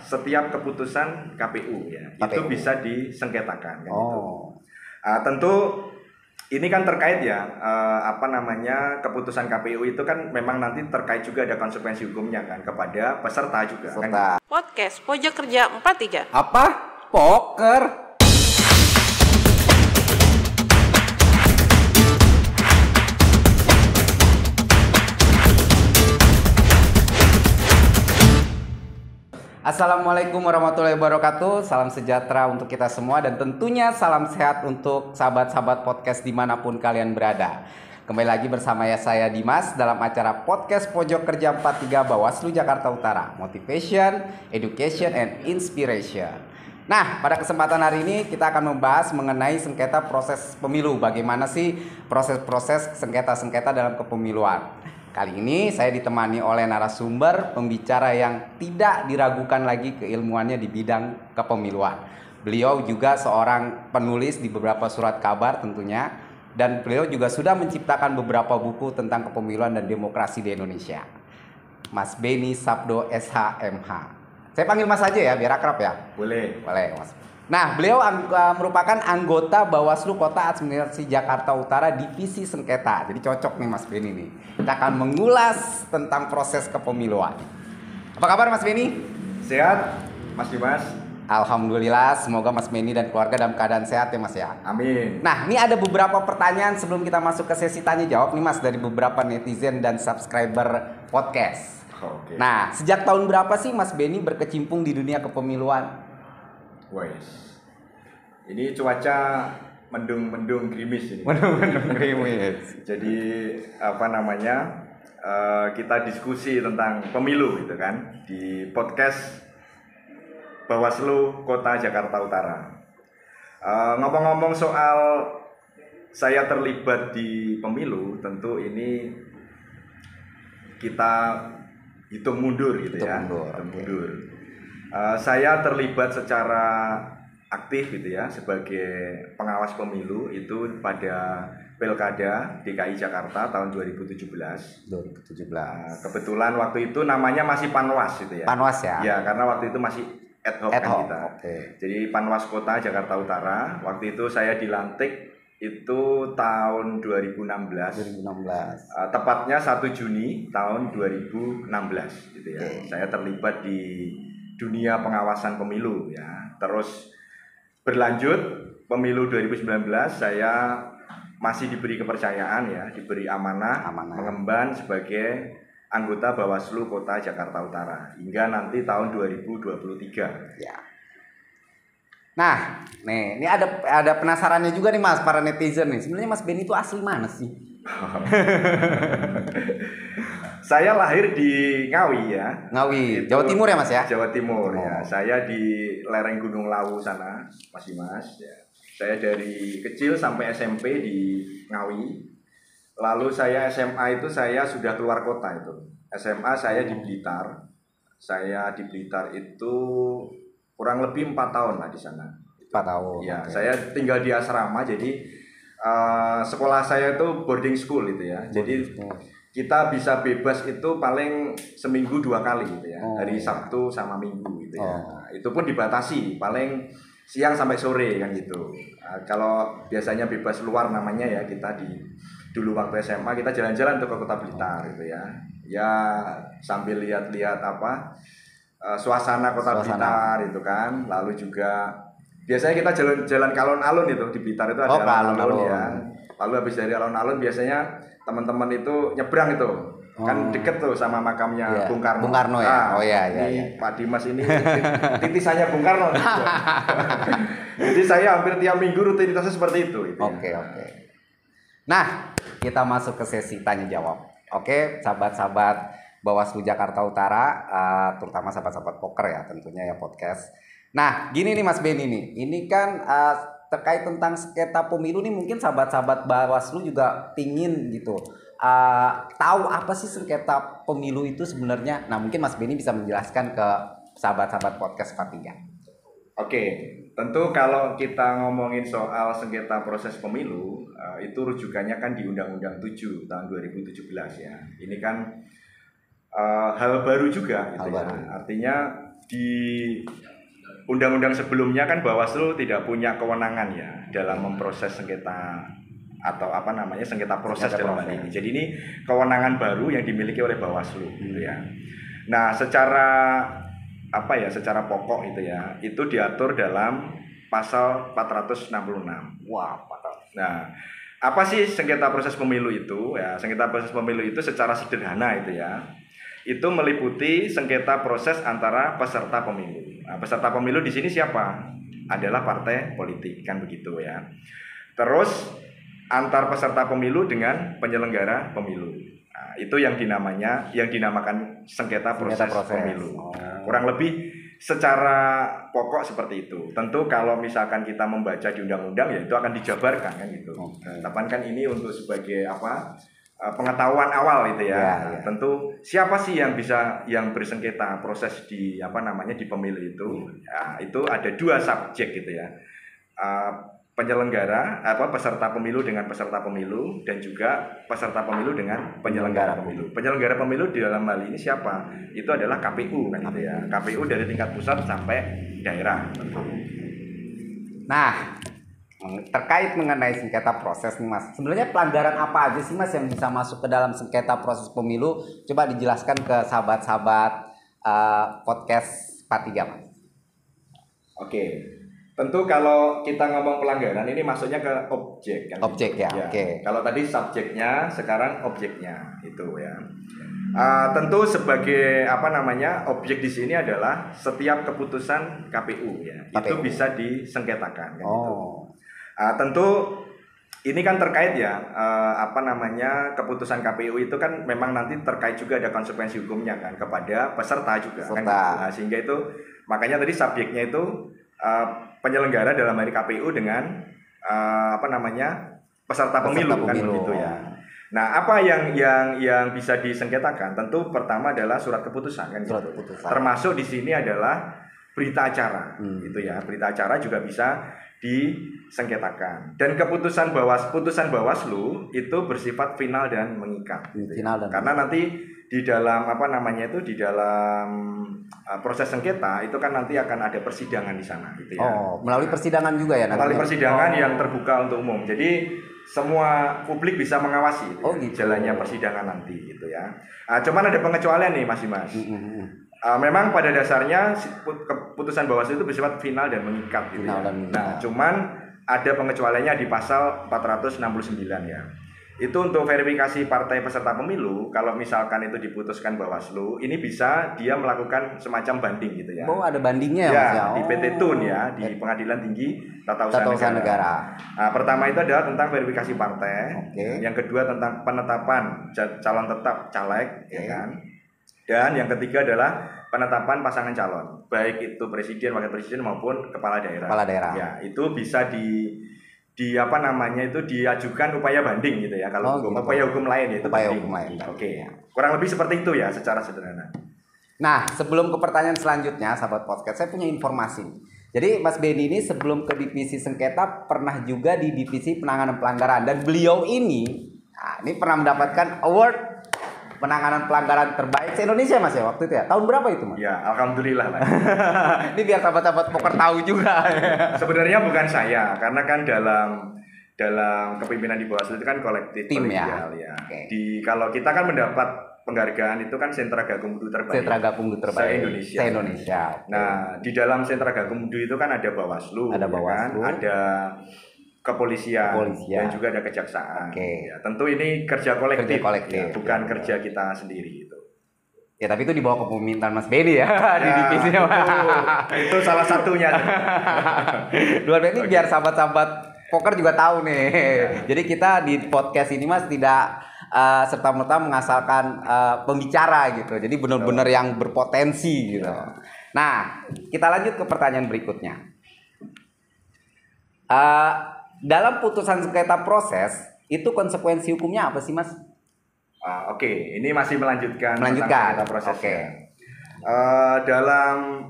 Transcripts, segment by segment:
setiap keputusan KPU ya, KPU. itu bisa disengketakan kan gitu. Tentu ini kan terkait ya, keputusan KPU itu kan memang nanti terkait juga ada konsekuensi hukumnya kan kepada peserta juga. Kan? Podcast Pojok Kerja 43. Apa? Poker? Assalamualaikum warahmatullahi wabarakatuh. Salam sejahtera untuk kita semua dan tentunya salam sehat untuk sahabat-sahabat podcast dimanapun kalian berada. Kembali lagi bersama saya Dimas dalam acara podcast Pojok Kerja 43 Bawaslu Jakarta Utara, Motivation, Education, and Inspiration. Nah, pada kesempatan hari ini kita akan membahas mengenai sengketa proses pemilu. Bagaimana sih proses-proses sengketa-sengketa dalam kepemiluan. Kali ini saya ditemani oleh narasumber pembicara yang tidak diragukan lagi keilmuannya di bidang kepemiluan. Beliau juga seorang penulis di beberapa surat kabar tentunya, dan beliau juga sudah menciptakan beberapa buku tentang kepemiluan dan demokrasi di Indonesia. Mas Beni Sabdo SHMH. Saya panggil Mas aja ya biar akrab ya. Boleh Mas. Nah, beliau merupakan anggota Bawaslu Kota Administrasi Jakarta Utara Divisi Sengketa. Jadi cocok nih Mas Beni nih. Kita akan mengulas tentang proses kepemiluan. Apa kabar Mas Beni? Sehat, Mas Dimas? Alhamdulillah, semoga Mas Beni dan keluarga dalam keadaan sehat ya Mas ya. Amin. Nah, ini ada beberapa pertanyaan sebelum kita masuk ke sesi tanya jawab nih Mas dari beberapa netizen dan subscriber podcast. Oke. Nah, sejak tahun berapa sih Mas Beni berkecimpung di dunia kepemiluan? Wes. Ini cuaca mendung gerimis ini. Mendung gerimis. Jadi kita diskusi tentang pemilu gitu kan di podcast Bawaslu Kota Jakarta Utara. Ngomong-ngomong soal saya terlibat di pemilu, tentu ini kita hitung mundur gitu ya. Hitung mundur. Saya terlibat secara aktif gitu ya sebagai pengawas pemilu itu pada Pilkada DKI Jakarta tahun 2017. Kebetulan waktu itu namanya masih Panwas gitu ya. Panwas ya? Ya, karena waktu itu masih ad hoc kan kita. Okay. Jadi Panwas Kota Jakarta Utara. Waktu itu saya dilantik itu tahun 2016. Tepatnya 1 Juni tahun 2016 gitu ya. Okay. Saya terlibat di dunia pengawasan pemilu ya. Terus berlanjut pemilu 2019 saya masih diberi kepercayaan ya, diberi amanah. Mengemban sebagai anggota Bawaslu Kota Jakarta Utara hingga nanti tahun 2023. Ya. Nah, nih, ini ada penasarannya juga nih Mas, para netizen nih. Sebenarnya Mas Beni itu asli mana sih? Saya lahir di Ngawi ya. Ngawi, Jawa Timur ya Mas ya? Jawa Timur ya. Saya di lereng Gunung Lawu sana, Mas ya. Saya dari kecil sampai SMP di Ngawi. Lalu saya SMA itu saya sudah keluar kota itu. SMA saya di Blitar. Saya di Blitar itu kurang lebih 4 tahun lah di sana. 4 tahun. Ya, okay. Saya tinggal di asrama jadi sekolah saya itu boarding school gitu ya. Jadi kita bisa bebas itu paling seminggu 2 kali gitu ya. Hari Sabtu sama Minggu gitu ya. Nah, itu pun dibatasi paling siang sampai sore kan gitu. Kalau biasanya bebas luar namanya ya, kita dulu waktu SMA kita jalan-jalan tuh ke Kota Blitar gitu ya. Ya sambil lihat-lihat suasana Kota Blitar itu kan. Lalu juga biasanya kita jalan-jalan ke alun-alun itu di Blitar itu ada alun-alun ya. Lalu habis dari alun-alun biasanya teman-teman itu nyebrang itu. Kan deket tuh sama makamnya Bung Karno. Bung Karno ya. Ini Pak Dimas ini titisannya Bung Karno. Jadi saya hampir tiap minggu rutinitasnya seperti itu. Oke. Nah, kita masuk ke sesi tanya jawab. Oke, sahabat-sahabat Bawaslu Jakarta Utara, terutama sahabat-sahabat poker ya tentunya ya podcast. Nah, gini nih Mas Beni nih. Ini kan terkait tentang sengketa pemilu nih, mungkin sahabat-sahabat Bawaslu juga pingin gitu tahu apa sih sengketa pemilu itu sebenarnya. Nah, mungkin Mas Beni bisa menjelaskan ke sahabat-sahabat podcast 43. Oke, tentu kalau kita ngomongin soal sengketa proses pemilu, itu rujukannya kan di Undang-Undang 7 tahun 2017 ya. Ini kan hal baru juga gitu ya. Artinya di undang-undang sebelumnya kan Bawaslu tidak punya kewenangan ya dalam memproses sengketa atau sengketa proses dalam hal ini. Jadi ini kewenangan baru yang dimiliki oleh Bawaslu gitu ya. Nah, secara pokok itu diatur dalam pasal 466. Wah, patah. Nah, apa sih sengketa proses pemilu itu? Ya, sengketa proses pemilu itu secara sederhana itu meliputi sengketa proses antara peserta pemilu. Nah, peserta pemilu di sini siapa? Adalah partai politik, kan begitu ya. Terus antar peserta pemilu dengan penyelenggara pemilu. Nah, itu yang dinamakan sengketa proses pemilu. Kurang lebih secara pokok seperti itu. Tentu kalau misalkan kita membaca di undang-undang ya itu akan dijabarkan kan gitu. Tapi kan ini untuk sebagai pengetahuan awal gitu ya. Nah, tentu siapa sih yang bersengketa proses di pemilu itu? Ya, itu ada 2 subjek gitu ya. Penyelenggara peserta pemilu dengan peserta pemilu dan juga peserta pemilu dengan penyelenggara pemilu. Penyelenggara pemilu di dalam hal ini siapa? Itu adalah KPU kan gitu ya. KPU dari tingkat pusat sampai daerah. Nah, terkait mengenai sengketa proses nih Mas. Sebenarnya pelanggaran apa aja sih Mas yang bisa masuk ke dalam sengketa proses pemilu? Coba dijelaskan ke sahabat-sahabat podcast 43 Mas. Oke. Tentu kalau kita ngomong pelanggaran ini masuknya ke objek kan. Objek ya. Oke. Kalau tadi subjeknya, sekarang objeknya itu ya. Tentu sebagai objek di sini adalah setiap keputusan KPU ya. Itu bisa disengketakan kan gitu. Tentu ini kan terkait ya keputusan KPU itu kan memang nanti terkait juga ada konsekuensi hukumnya kan kepada peserta juga kan gitu. Nah, sehingga itu makanya tadi subjeknya itu penyelenggara dalam hari KPU dengan peserta pemilu kan begitu ya. Nah, apa yang bisa disengketakan? Tentu pertama adalah surat keputusan kan gitu. Termasuk di sini adalah berita acara gitu ya. Berita acara juga bisa disengketakan. Dan putusan Bawaslu itu bersifat final dan mengikat gitu ya. Karena nanti di dalam di dalam proses sengketa itu kan nanti akan ada persidangan di sana gitu ya. Melalui persidangan juga ya nanti. Melalui persidangan yang terbuka untuk umum. Jadi semua publik bisa mengawasi jalannya persidangan nanti gitu ya. Cuman ada pengecualian nih Mas Dimas. Memang pada dasarnya keputusan Bawaslu itu bersifat final dan mengikat gitu ya. Nah, cuman ada pengecualiannya di pasal 469 ya. Itu untuk verifikasi partai peserta pemilu, kalau misalkan itu diputuskan Bawaslu, ini bisa dia melakukan semacam banding gitu ya. Ada bandingnya ya? Di PT TUN ya, di Pengadilan Tinggi Tata Usaha Negara. Nah, pertama itu adalah tentang verifikasi partai. Yang kedua tentang penetapan calon tetap caleg, ya kan. Dan yang ketiga adalah penetapan pasangan calon, baik itu presiden, wakil presiden maupun kepala daerah. Ya, itu bisa diajukan upaya banding gitu ya. Kalau upaya hukum lain itu banding. Oke. Kurang lebih seperti itu ya secara sederhana. Nah, sebelum ke pertanyaan selanjutnya, sahabat podcast, saya punya informasi. Jadi Mas Benny ini sebelum ke divisi sengketa pernah juga di divisi penanganan pelanggaran, dan beliau ini pernah mendapatkan award penanganan pelanggaran terbaik se-Indonesia Mas ya waktu itu ya. Tahun berapa itu Mas? Ya, alhamdulillah lah. Ini biar sahabat-sahabat poker tahu juga. Sebenarnya bukan saya, karena kan dalam kepemimpinan di Bawaslu itu kan kolektif tim ya. Kalau kita kan mendapat penghargaan itu kan Sentra Gakumdu terbaik. Se-Indonesia. Nah, di dalam Sentra Gakumdu itu kan ada Bawaslu, ada kepolisian dan juga ada kejaksaan. Ya, tentu ini kerja kolektif. Ya, bukan kerja kita sendiri itu. Ya, tapi itu di bawah kepemimpinan Mas Benny ya, di divisinya. Itu salah satunya. Luar biasa, biar sahabat-sahabat poker juga tahu nih. Jadi kita di podcast ini Mas tidak serta-merta mengasalkan pembicara gitu. Jadi benar-benar yang berpotensi gitu. Nah, kita lanjut ke pertanyaan berikutnya. Dalam putusan sengketa proses itu konsekuensi hukumnya apa sih Mas? Oke, ini masih melanjutkan sengketa prosesnya. Dalam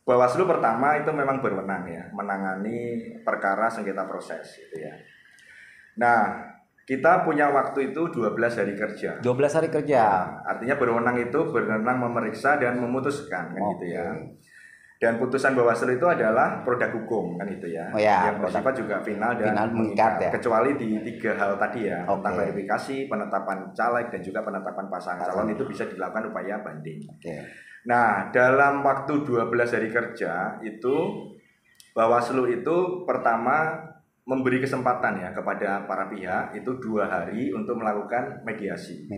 Bawaslu pertama itu memang berwenang ya menangani perkara sengketa proses gitu ya. Nah, kita punya waktu itu 12 hari kerja. 12 hari kerja. Artinya berwenang memeriksa dan memutuskan kan gitu ya. Dan putusan Bawaslu itu adalah produk hukum kan itu ya. Yang bersifat juga final dan mengikat. Kecuali di 3 hal tadi ya, tentang verifikasi, penetapan caleg dan juga penetapan pasangan calon itu bisa dilakukan upaya banding. Nah, dalam waktu 12 hari kerja itu Bawaslu itu pertama memberi kesempatan ya kepada para pihak itu 2 hari untuk melakukan mediasi.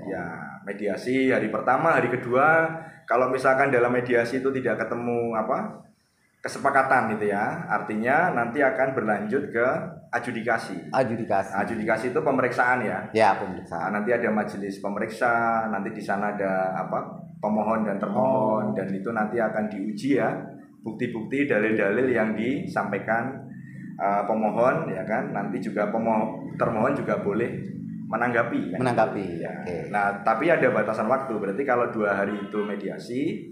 Ya, mediasi hari pertama, hari kedua. Kalau misalkan dalam mediasi itu tidak ketemu kesepakatan gitu ya, artinya nanti akan berlanjut ke adjudikasi. Adjudikasi itu pemeriksaan ya. Ya, pemeriksaan. Nanti ada majelis pemeriksa, nanti di sana ada pemohon dan termohon, dan itu nanti akan diuji ya bukti-bukti, dalil-dalil yang disampaikan pemohon ya kan. Nanti juga termohon juga boleh menanggapi kan? Ya. Nah, tapi ada batasan waktu. Berarti kalau 2 hari itu mediasi,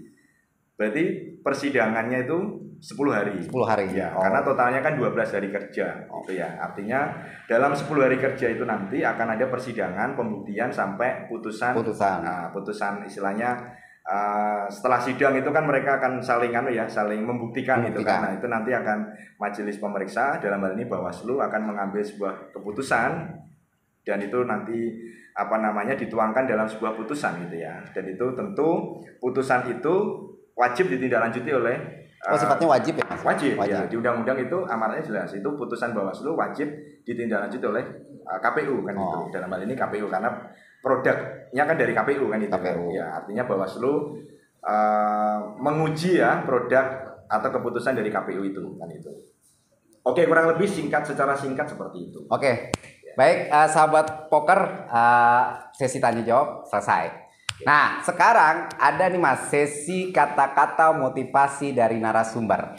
berarti persidangannya itu 10 hari. Ya, karena totalnya kan 12 hari kerja gitu ya. Artinya dalam 10 hari kerja itu nanti akan ada persidangan, pembuktian sampai putusan. Nah, putusan istilahnya setelah sidang itu kan mereka akan saling membuktikan itu kan. Nah, itu nanti akan majelis pemeriksa, dalam hal ini Bawaslu, akan mengambil sebuah keputusan, dan itu nanti dituangkan dalam sebuah putusan gitu ya. Dan itu tentu putusan itu wajib ditindaklanjuti oleh sifatnya wajib ya, Mas? Wajib. Ya, di undang-undang itu amarnya jelas, itu putusan Bawaslu wajib ditindaklanjuti oleh KPU kan itu. Dalam hal ini KPU karena produknya kan dari KPU kan itu. Ya, artinya Bawaslu menguji ya produk atau keputusan dari KPU itu kan itu. Oke, kurang lebih secara singkat seperti itu. Oke. Baik, sahabat poker, sesi tanya jawab selesai. Nah, sekarang ada nih Mas, sesi kata-kata motivasi dari narasumber.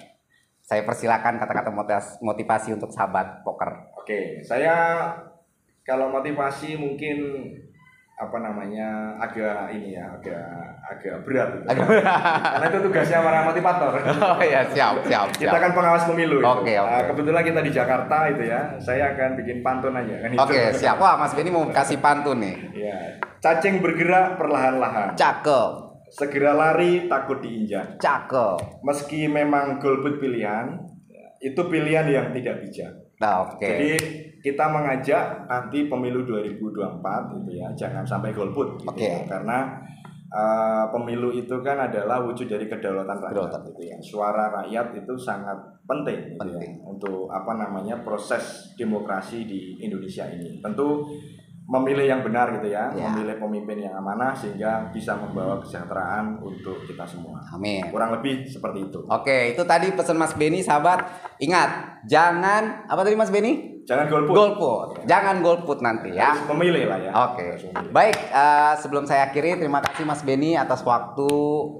Saya persilakan kata-kata motivasi untuk sahabat poker. Oke, saya kalau motivasi mungkin agak berat gitu. Karena itu tugasnya para motivator. Oh ya, siap. Kita kan pengawas pemilu. Oke. Kebetulan kita di Jakarta itu ya. Saya akan bikin pantun aja kan. Oke, siap. Wah, Mas Benny mau kasih pantun nih. Iya. Cacing bergerak perlahan-lahan. Cakep. Segera lari takut diinjak. Cakep. Meski memang golput pilihan, itu pilihan yang tidak bijak. Jadi kita mengajak nanti pemilu 2024 gitu ya, jangan sampai golput gitu ya. Karena pemilu itu kan adalah wujud dari kedaulatan rakyat gitu ya. Suara rakyat itu sangat penting gitu ya, untuk proses demokrasi di Indonesia ini. Tentu memilih yang benar gitu ya, memilih pemimpin yang amanah sehingga bisa membawa kesejahteraan untuk kita semua. Amin. Kurang lebih seperti itu. Oke, itu tadi pesan Mas Benny, sahabat. Ingat, jangan apa tadi Mas Benny? Jangan golput. Jangan golput nanti ya. Harus memilih lah ya. Oke. Baik, sebelum saya akhiri, terima kasih Mas Benny atas waktu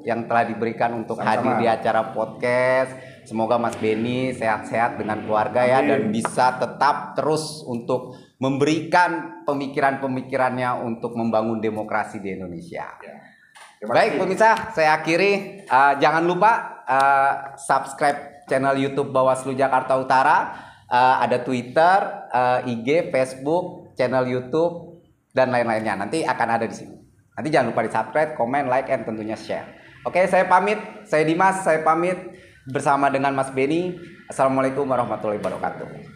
yang telah diberikan untuk hadir di acara podcast. Semoga Mas Benny sehat-sehat dengan keluarga ya, dan bisa tetap terus untuk memberikan pemikiran-pemikirannya untuk membangun demokrasi di Indonesia. Baik pemirsa, saya akhiri. Jangan lupa subscribe channel YouTube Bawaslu Jakarta Utara. Ada Twitter, IG, Facebook, channel YouTube, dan lain-lainnya. Nanti akan ada di sini. Nanti jangan lupa di subscribe, komen, like, and tentunya share. Oke, saya pamit. Saya Dimas, saya pamit bersama dengan Mas Benny. Assalamualaikum warahmatullahi wabarakatuh.